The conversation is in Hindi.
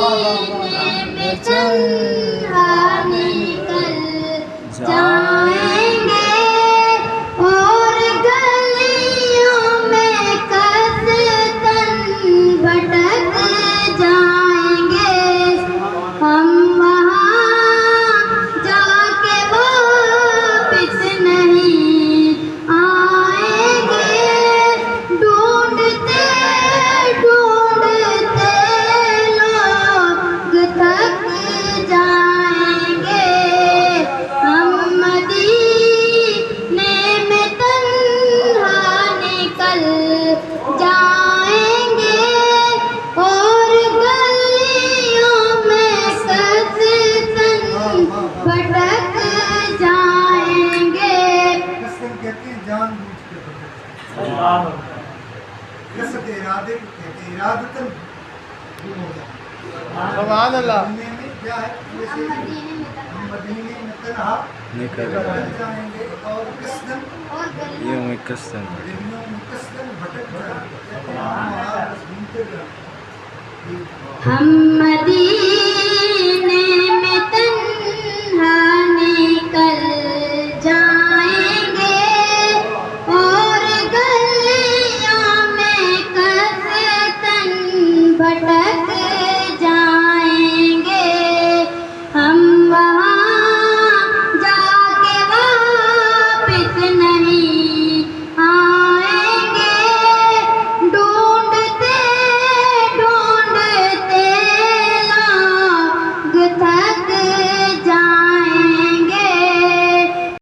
में तन्हा निकल जाएंगे और गलियों में कसतन भटक जाएंगे। हम वहाँ जाके वापिस नहीं आएंगे। ढूंढते ढूंढते लोग थक जाएंगे। हम मदीने में तन्हा निकल जाएंगे और गलियों में कसतन भटक जाएंगे। कसम कहते हैं जानबूझ के भटक। कसम के इरादे को कहते हैं इरादतन गुम हो जाए। सुभान अल्लाह। मदीने में क्या है? जैसे हम मदीने में तन्हा निकल जाएंगे और कसदन यूं में कसम गलियों में कसदन भटक जाएंगे। बस घूमते जाएंगे। हम मदीने में तन्हा निकल जाएंगे और गलियों में कसतन भटक जाएंगे। हम वहाँ जाके वापिस नहीं